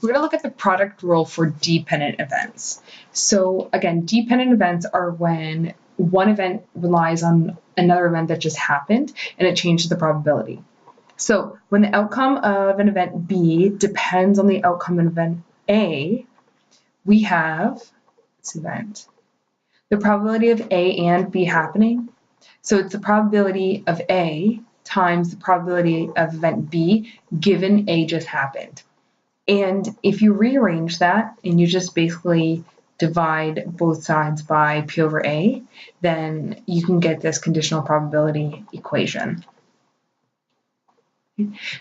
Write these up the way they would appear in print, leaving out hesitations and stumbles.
we're going to look at the product rule for dependent events. So again, dependent events are when one event relies on another event that just happened and it changes the probability. So when the outcome of an event B depends on the outcome of event A, we have this event. The probability of A and B happening. So it's the probability of A times the probability of event B given A just happened. And if you rearrange that and you just basically divide both sides by P over A, then you can get this conditional probability equation.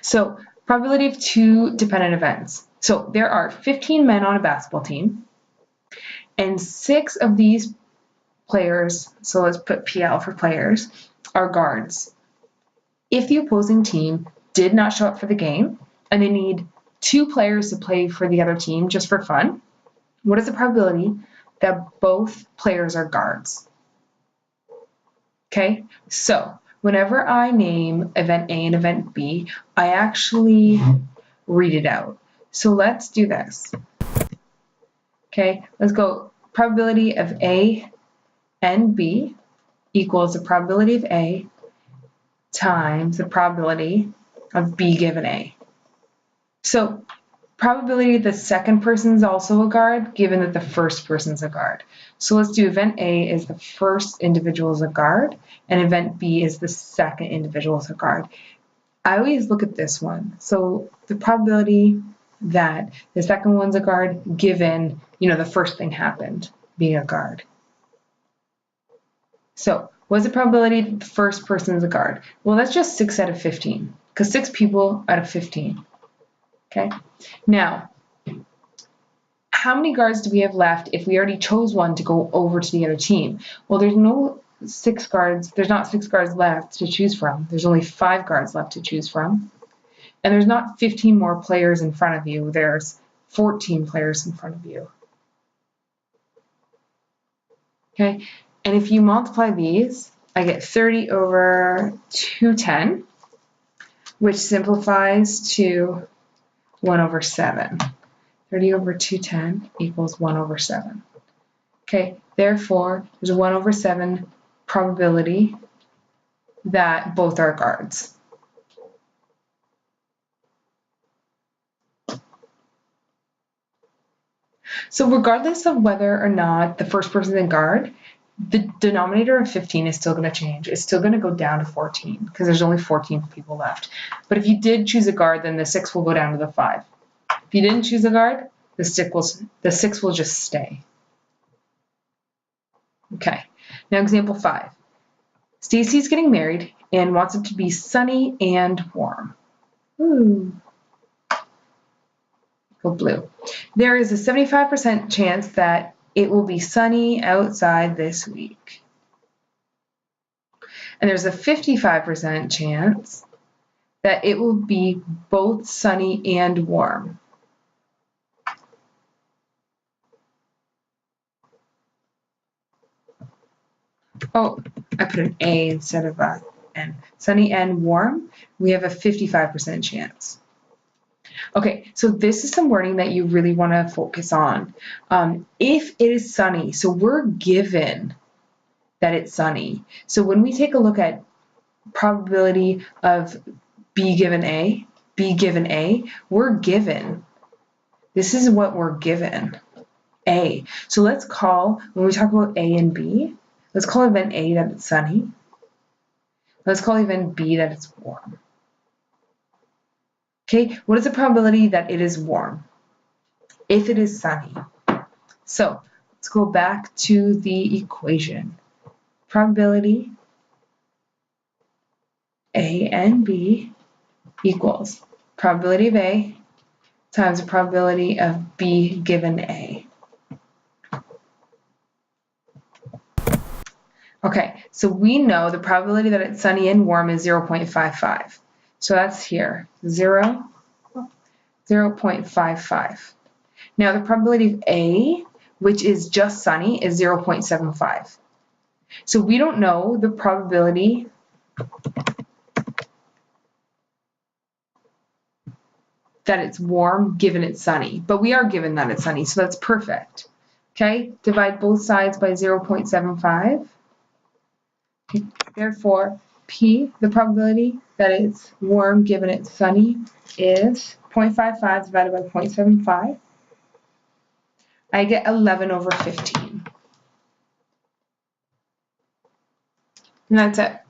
So probability of two dependent events. So there are 15 men on a basketball team, and 6 of these players, so let's put PL for players, are guards. If the opposing team did not show up for the game and they need 2 players to play for the other team just for fun, what is the probability that both players are guards? Okay, so whenever I name event A and event B, I actually read it out. So let's do this. Okay, let's go. Probability of A and B equals the probability of A times the probability of B given A. So probability the second person is also a guard, given that the first person is a guard. So let's do event A is the first individual is a guard, and event B is the second individual is a guard. I always look at this one. So the probability that the second one's a guard, given, the first thing happened, being a guard. So what's the probability that the first person is a guard? Well, that's just 6 out of 15, because 6 people out of 15. Okay, now, how many guards do we have left if we already chose one to go over to the other team? Well, there's not 6 guards left to choose from. There's only 5 guards left to choose from. And there's not 15 more players in front of you. There's 14 players in front of you. Okay, and if you multiply these, I get 30 over 210, which simplifies to 1 over 7. 30 over 210 equals 1 over 7. Okay, therefore, there's a 1 over 7 probability that both are guards. So regardless of whether or not the first person is a guard, the denominator of 15 is still going to change. It's still going to go down to 14 because there's only 14 people left. But if you did choose a guard, then the 6 will go down to the 5. If you didn't choose a guard, the 6 will just stay. Okay, now example 5. Stacy's getting married and wants it to be sunny and warm. Ooh. Go blue. There is a 75% chance that it will be sunny outside this week. And there's a 55% chance that it will be both sunny and warm. Oh, I put an A instead of a N. Sunny and warm, we have a 55% chance. Okay, so this is some wording that you really want to focus on. If it is sunny, so we're given that it's sunny. So when we take a look at probability of B given A, we're given. This is what we're given, A. So let's call, when we talk about A and B, let's call event A that it's sunny. Let's call event B that it's warm. Okay, what is the probability that it is warm? If it is sunny. So let's go back to the equation. Probability A and B equals probability of A times the probability of B given A. Okay, so we know the probability that it's sunny and warm is 0.55. So that's here, 0.55. Now the probability of A, which is just sunny, is 0.75. So we don't know the probability that it's warm given it's sunny. But we are given that it's sunny, so that's perfect. Okay, divide both sides by 0.75. Therefore, P, the probability that it's warm given it's sunny, is 0.55 divided by 0.75. I get 11 over 15. And that's it.